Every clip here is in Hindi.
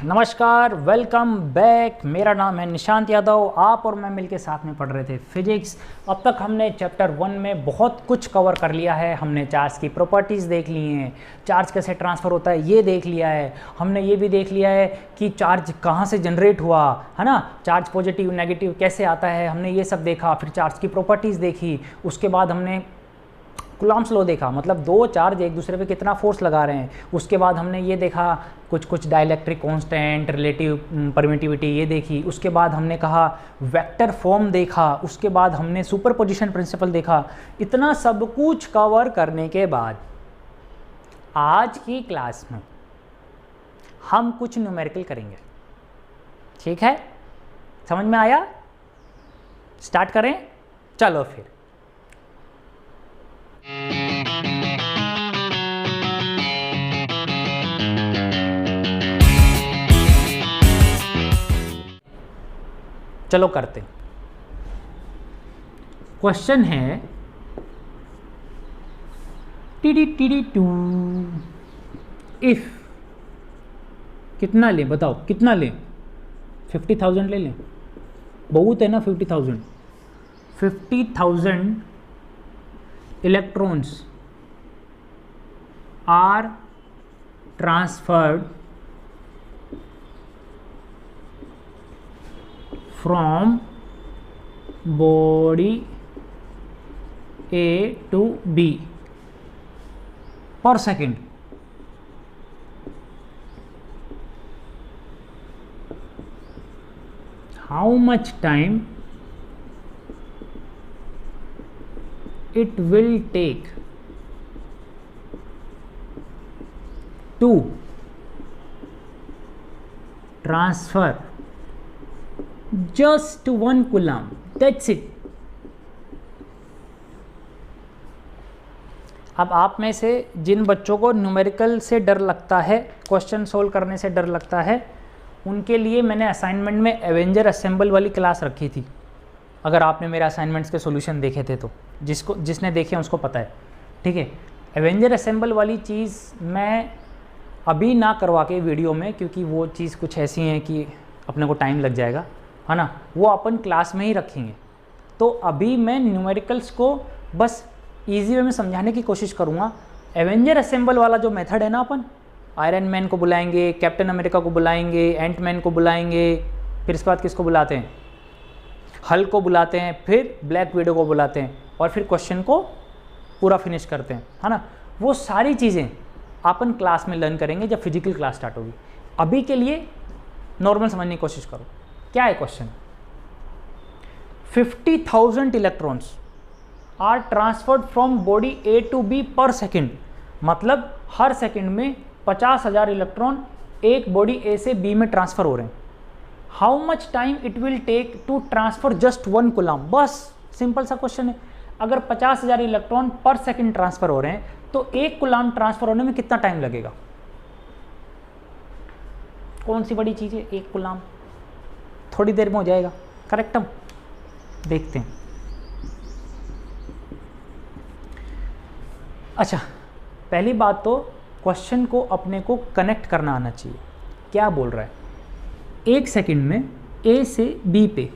नमस्कार, वेलकम बैक। मेरा नाम है निशांत यादव। आप और मैं मिलके साथ में पढ़ रहे थे फिजिक्स। अब तक हमने चैप्टर 1 में बहुत कुछ कवर कर लिया है। हमने चार्ज की प्रॉपर्टीज़ देख ली हैं, चार्ज कैसे ट्रांसफ़र होता है ये देख लिया है। हमने ये भी देख लिया है कि चार्ज कहाँ से जनरेट हुआ है ना, चार्ज पॉजिटिव नेगेटिव कैसे आता है, हमने ये सब देखा। फिर चार्ज की प्रॉपर्टीज़ देखी। उसके बाद हमने कूलॉम्स लॉ देखा, मतलब दो चार्ज एक दूसरे पे कितना फोर्स लगा रहे हैं। उसके बाद हमने ये देखा कुछ डाइलेक्ट्रिक कांस्टेंट, रिलेटिव परमिटिविटी ये देखी। उसके बाद हमने कहा वेक्टर फॉर्म देखा। उसके बाद हमने सुपरपोजिशन प्रिंसिपल देखा। इतना सब कुछ कवर करने के बाद आज की क्लास में हम कुछ न्यूमेरिकल करेंगे। ठीक है, समझ में आया? स्टार्ट करें? चलो फिर। चलो करते। क्वेश्चन है टी 2 इफ कितना लें, बताओ कितना लें? 50,000 ले लें? बहुत है ना 50,000। 50,000 electrons are transferred from body A to B per second. How much time it will take to transfer just 1 coulomb? That's it. अब आप में से जिन बच्चों को न्यूमेरिकल से डर लगता है, क्वेश्चन सोल्व करने से डर लगता है, उनके लिए मैंने असाइनमेंट में एवेंजर असेंबल वाली क्लास रखी थी। अगर आपने मेरे असाइनमेंट्स के सॉल्यूशन देखे थे तो जिसने देखे हैं उसको पता है। ठीक है, एवेंजर असेंबल वाली चीज़ मैं अभी ना करवा के वीडियो में, क्योंकि वो चीज़ कुछ ऐसी है कि अपने को टाइम लग जाएगा, है ना, वो अपन क्लास में ही रखेंगे। तो अभी मैं न्यूमेरिकल्स को बस ईजी वे में समझाने की कोशिश करूँगा। एवेंजर असेंबल वाला जो मेथड है ना, अपन आयरन मैन को बुलाएंगे, कैप्टन अमेरिका को बुलाएंगे, एंट मैन को बुलाएंगे, फिर इसके बाद किसको बुलाते हैं, हल्क को बुलाते हैं, फिर ब्लैक विडो को बुलाते हैं, और फिर क्वेश्चन को पूरा फिनिश करते हैं, है ना। वो सारी चीज़ें अपन क्लास में लर्न करेंगे जब फिजिकल क्लास स्टार्ट होगी। अभी के लिए नॉर्मल समझने की कोशिश करो। क्या है question? 50,000 electrons are transferred from body A to B per second. मतलब हर सेकेंड में 50,000 इलेक्ट्रॉन एक बॉडी ए से बी में ट्रांसफर हो रहे हैं। How much time it will take to transfer just 1 coulomb? बस सिंपल सा क्वेश्चन है। अगर 50,000 इलेक्ट्रॉन पर सेकेंड ट्रांसफर हो रहे हैं तो 1 कूलम्ब ट्रांसफर होने में कितना टाइम लगेगा? कौन सी बड़ी चीज़ है 1 कूलम्ब? थोड़ी देर में हो जाएगा। करेक्ट, हम देखते हैं। अच्छा, पहली बात तो क्वेश्चन को अपने को कनेक्ट करना आना चाहिए। क्या बोल रहा है? 1 सेकंड में ए से बी पे,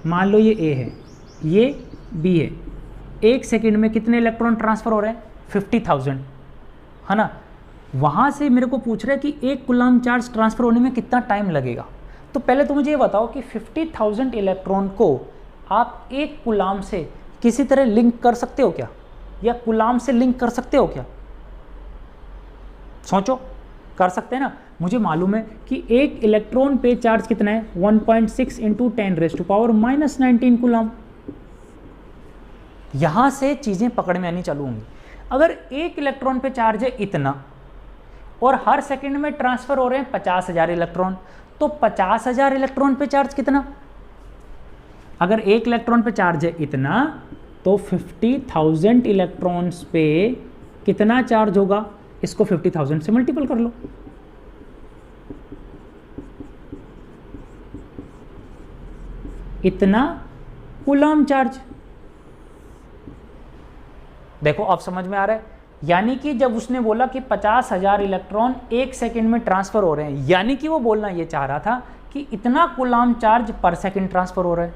मान लो ये ए है, ये बी है, 1 सेकंड में कितने इलेक्ट्रॉन ट्रांसफर हो रहे हैं? 50,000, है ना। वहाँ से मेरे को पूछ रहा है कि 1 कूलम्ब चार्ज ट्रांसफर होने में कितना टाइम लगेगा। तो पहले तो मुझे ये बताओ कि 50,000 इलेक्ट्रॉन को आप 1 कूलम्ब से किसी तरह लिंक कर सकते हो क्या, या कूलम्ब से लिंक कर सकते हो क्या? सोचो, कर सकते हैं ना। मुझे मालूम है कि 1 इलेक्ट्रॉन पे चार्ज कितना है? 1.6 × 10⁻⁻19 कूलम्ब। यहां से चीजें पकड़ में आनी चालू होंगी। अगर 1 इलेक्ट्रॉन पे चार्ज है इतना, और हर सेकंड में ट्रांसफर हो रहे हैं 50,000 इलेक्ट्रॉन, तो 50,000 इलेक्ट्रॉन पे चार्ज कितना? अगर 1 इलेक्ट्रॉन पे चार्ज है इतना, तो 50,000 इलेक्ट्रॉन्स पे कितना चार्ज होगा? इसको 50,000 से मल्टीपल कर लो। इतना कूलम्ब चार्ज। देखो अब समझ में आ रहा है। यानी कि जब उसने बोला कि 50,000 इलेक्ट्रॉन 1 सेकंड में ट्रांसफ़र हो रहे हैं, यानी कि वो बोलना ये चाह रहा था कि इतना कूलाम चार्ज पर सेकंड ट्रांसफ़र हो रहा है।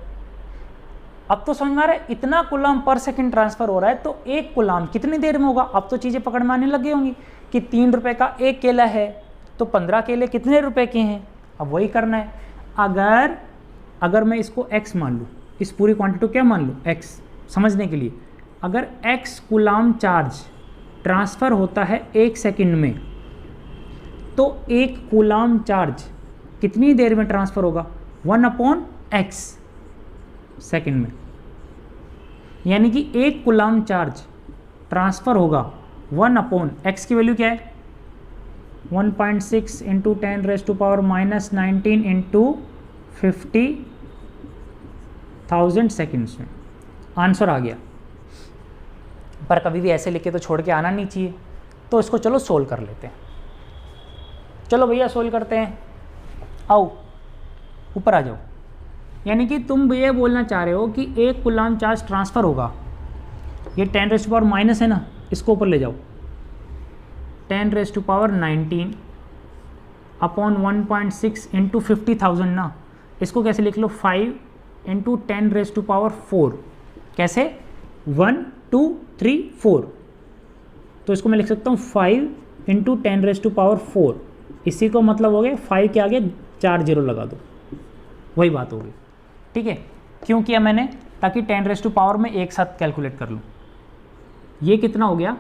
अब तो समझ में आ रहा है, इतना कूलाम पर सेकंड ट्रांसफ़र हो रहा है तो एक कूलाम कितनी देर में होगा। अब तो चीज़ें पकड़ में आने लग गई होंगी कि 3 रुपये का एक केला है तो 15 केले कितने रुपए के हैं। अब वही करना है। अगर मैं इसको x मान लूँ, इस पूरी क्वांटिटी को क्या मान लूँ, x, समझने के लिए, अगर x कूलाम चार्ज ट्रांसफ़र होता है 1 सेकंड में तो एक कूलाम चार्ज कितनी देर में ट्रांसफ़र होगा, 1/x सेकंड में। यानी कि एक कूलाम चार्ज ट्रांसफ़र होगा 1/x की वैल्यू क्या है, 1.6 इंटू 10⁻⁻19 इंटू 50,000 सेकेंड्स में आंसर आ गया। पर कभी भी ऐसे लिखे तो छोड़ के आना नहीं चाहिए, तो इसको चलो सोल्व कर लेते हैं। चलो भैया सोल्व करते हैं, आओ ऊपर आ जाओ। यानी कि तुम ये बोलना चाह रहे हो कि एक कूलाम चार्ज ट्रांसफ़र होगा, ये 10⁻⁻⁻ है ना, इसको ऊपर ले जाओ, 10⁻⁻19 अपॉन 1.6 इंटू 50,000 ना, इसको कैसे लिख लो, 5 इंटू 10⁻⁴, कैसे 1 2 3 4, तो इसको मैं लिख सकता हूँ 5 इंटू 10⁻⁴। इसी को मतलब हो गया 5 के आगे 4 जीरो लगा दो, वही बात होगी। ठीक है, क्यों किया मैंने, ताकि 10⁻⁻ में एक साथ कैलकुलेट कर लूँ। ये कितना हो गया,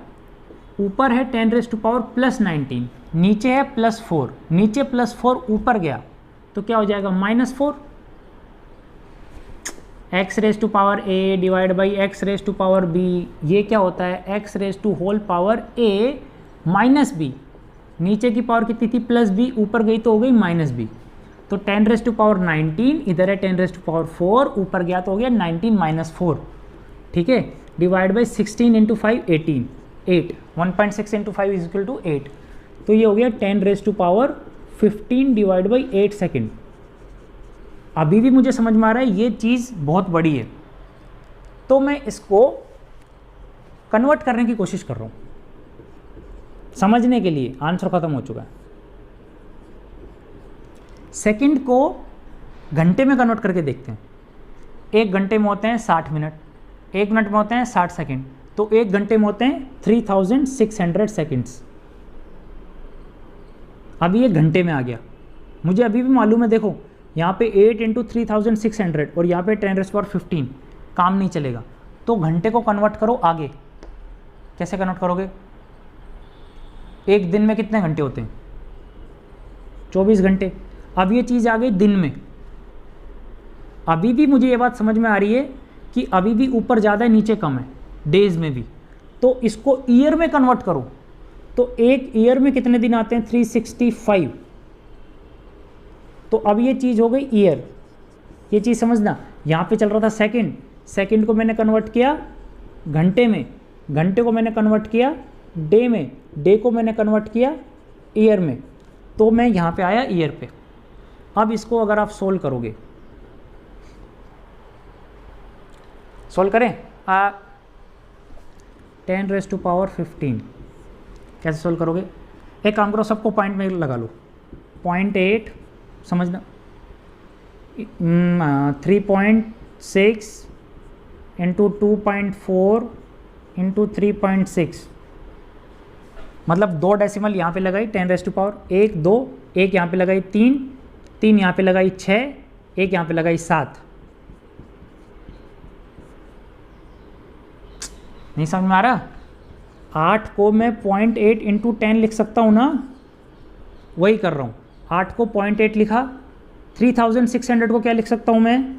ऊपर है 10⁻+19, नीचे है +4, नीचे +4 ऊपर गया तो क्या हो जाएगा -4। x⁻a डिवाइड बाई x⁻b, ये क्या होता है, x⁻⁴ -b, नीचे की पावर कितनी थी +b, ऊपर गई तो हो गई -b, तो 10⁻19 इधर है 10⁻⁴, ऊपर गया तो हो गया 19 - 4। ठीक है, divide by 16 into 5 18, 8, 1.6 into 5 is equal to 8, तो ये हो गया 10⁻15 डिवाइड बाई 8 सेकेंड। अभी भी मुझे समझ में आ रहा है ये चीज़ बहुत बड़ी है, तो मैं इसको कन्वर्ट करने की कोशिश कर रहा हूँ समझने के लिए। आंसर खत्म हो चुका है। सेकंड को घंटे में कन्वर्ट करके देखते हैं। 1 घंटे में होते हैं 60 मिनट, 1 मिनट में होते हैं 60 सेकंड, तो 1 घंटे में होते हैं 3600 सेकंड्स। अभी ये घंटे में आ गया, मुझे अभी भी मालूम है, देखो यहाँ पे 8 इंटू 3600 और यहाँ पे 10⁻15, काम नहीं चलेगा, तो घंटे को कन्वर्ट करो आगे। कैसे कन्वर्ट करोगे, एक दिन में कितने घंटे होते हैं, 24 घंटे। अब ये चीज़ आ गई दिन में। अभी भी मुझे ये बात समझ में आ रही है कि अभी भी ऊपर ज़्यादा है नीचे कम है, डेज में भी, तो इसको ईयर में कन्वर्ट करो, तो एक ईयर में कितने दिन आते हैं, 365। तो अब ये चीज़ हो गई ईयर, ये चीज़ समझना। यहाँ पे चल रहा था सेकंड, सेकंड को मैंने कन्वर्ट किया घंटे में, घंटे को मैंने कन्वर्ट किया डे में, डे को मैंने कन्वर्ट किया ईयर में, तो मैं यहाँ पे आया ईयर पे। अब इसको अगर आप सोल्व करोगे, सोल्व करें 10⁻15 कैसे सोल्व करोगे, एक काम करो, सबको पॉइंट में लगा लो, 0.8 समझना, 3.6 इंटू 2.4 इंटू 3.6, मतलब 2 डेसिमल यहाँ पे लगाई 10⁻1 2, एक यहाँ पे लगाई 3, 3 यहाँ पे लगाई 6, एक यहाँ पे लगाई 7। नहीं समझ में आ रहा, 8 को मैं 0.8 इंटू 10 लिख सकता हूँ ना, वही कर रहा हूँ। 8 को 0.8 लिखा, 3600 को क्या लिख सकता हूँ मैं,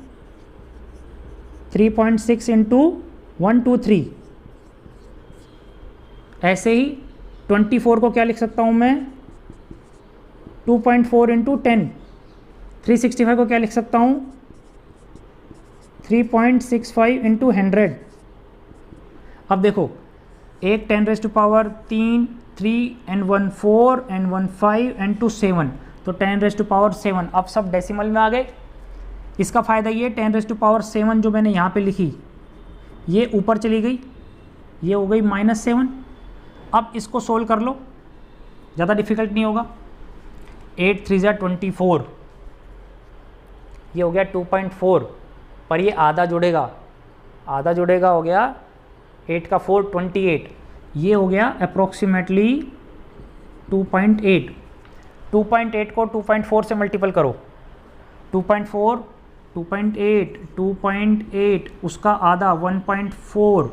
3.6 इंटू 123। ऐसे ही 24 को क्या लिख सकता हूँ मैं, 2.4 इंटू 10। 365 को क्या लिख सकता हूँ, 3.65 इंटू 100। अब देखो, एक 10⁻3, 3 and 1 4 and 1 5 and 2 7, तो 10⁻7। अब सब डेसिमल में आ गए। इसका फ़ायदा ये 10⁻7 जो मैंने यहाँ पे लिखी, ये ऊपर चली गई, ये हो गई -7, अब इसको सोल्व कर लो, ज़्यादा डिफिकल्ट नहीं होगा। 8 3 जा 24, ये हो गया 2.4, पर ये आधा जुड़ेगा, आधा जुड़ेगा हो गया 8 का 4 28, ये हो गया अप्रोक्सीमेटली 2.8। 2.8 को 2.4 से मल्टीपल करो, 2.4 2.8 2.8 उसका आधा 1.4,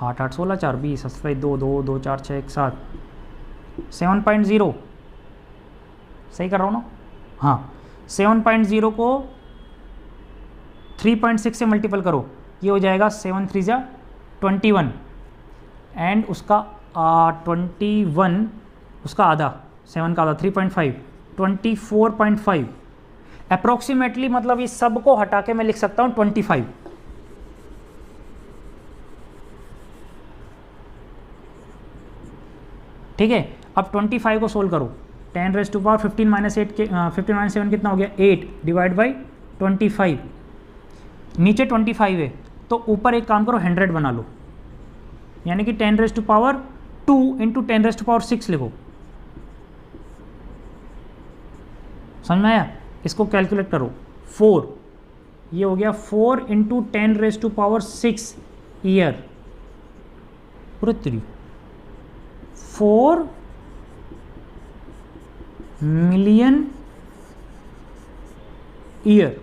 8 8 16 4 20 7 2 2 2 4 6 1 7 7.0, सही कर रहा हूँ ना? हाँ, 7.0 को 3.6 से मल्टीपल करो, ये हो जाएगा 7 3 जा 21, एंड उसका 21 उसका आधा, 7 का आधा 3.5 24.5 अप्रोक्सीमेटली, मतलब इस सब को हटा के मैं लिख सकता हूँ 25। ठीक है, अब 25 को सोल्व करो, 10 रेज़ टू पावर 15 माइनस 8 के 15 माइनस 7 कितना हो गया 8 डिवाइड बाई 25। नीचे 25 है तो ऊपर एक काम करो 100 बना लो, यानी कि 10 raise to power 2 into 10 raise to power 6 लिखो। समझ में आया? इसको कैलकुलेट करो, 4 ये हो गया 4 into 10 raise to power 6 year, पृथ्वी 4 मिलियन ईयर।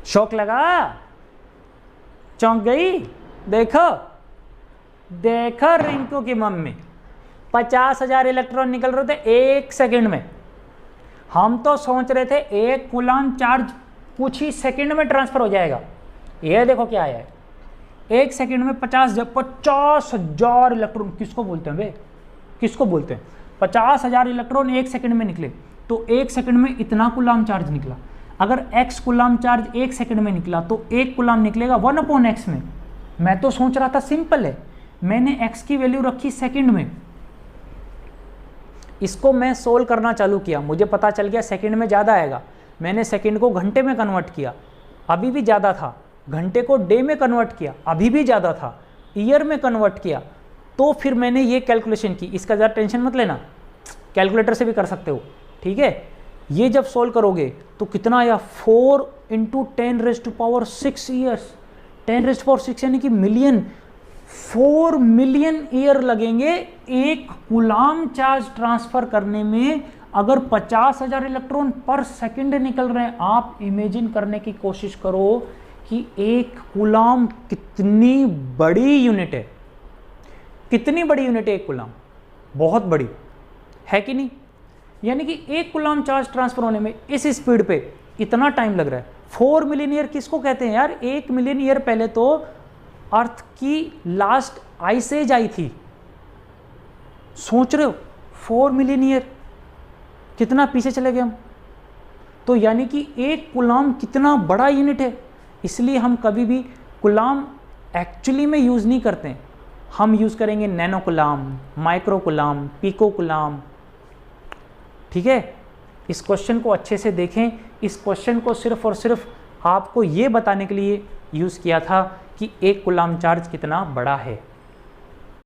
शौक लगा? चौंक गई? देखो देखो रिंकू की मम्मी, 50,000 इलेक्ट्रॉन निकल रहे थे 1 सेकंड में। हम तो सोच रहे थे 1 कूलाम चार्ज कुछ ही सेकंड में ट्रांसफर हो जाएगा। ये देखो क्या आया है, 1 सेकंड में 50,000 इलेक्ट्रॉन। किसको बोलते हैं बे, किसको बोलते हैं? 50,000 इलेक्ट्रॉन 1 सेकंड में निकले, तो 1 सेकंड में इतना कूलाम चार्ज निकला। अगर x कूलाम चार्ज 1 सेकंड में निकला तो 1 कूलाम निकलेगा 1/x में। मैं तो सोच रहा था सिंपल है, मैंने x की वैल्यू रखी सेकंड में। इसको मैं सोल्व करना चालू किया, मुझे पता चल गया सेकंड में ज़्यादा आएगा। मैंने सेकंड को घंटे में कन्वर्ट किया, अभी भी ज़्यादा था। घंटे को डे में कन्वर्ट किया, अभी भी ज़्यादा था। ईयर में कन्वर्ट किया, तो फिर मैंने ये कैलकुलेशन की। इसका ज़्यादा टेंशन मत लेना, कैलकुलेटर से भी कर सकते हो। ठीक है, ये जब सोल्व करोगे तो कितना आया, 4 into 10 raise to power 6 years. 10 raise to power 6 यानी कि मिलियन, 4 मिलियन ईयर लगेंगे एक कूलाम चार्ज ट्रांसफर करने में। अगर 50,000 इलेक्ट्रॉन पर सेकंड निकल रहे हैं, आप इमेजिन करने की कोशिश करो कि एक कूलाम कितनी बड़ी यूनिट है। कितनी बड़ी यूनिट है एक कूलाम, बहुत बड़ी है कि नहीं? यानी कि एक कूलाम चार्ज ट्रांसफर होने में इस स्पीड पे इतना टाइम लग रहा है। 4 मिलियन ईयर किसको कहते हैं यार? 1 मिलियन ईयर पहले तो अर्थ की लास्ट आइस एज आई थी। सोच रहे हो 4 मिलियन ईयर, कितना पीछे चले गए हम। तो यानी कि एक कूलाम कितना बड़ा यूनिट है। इसलिए हम कभी भी कूलाम एक्चुअली में यूज़ नहीं करते हैं, हम यूज़ करेंगे nano coulomb, micro coulomb, pico coulomb. ठीक है, इस क्वेश्चन को अच्छे से देखें। इस क्वेश्चन को सिर्फ और सिर्फ आपको ये बताने के लिए यूज़ किया था कि एक कूलाम चार्ज कितना बड़ा है।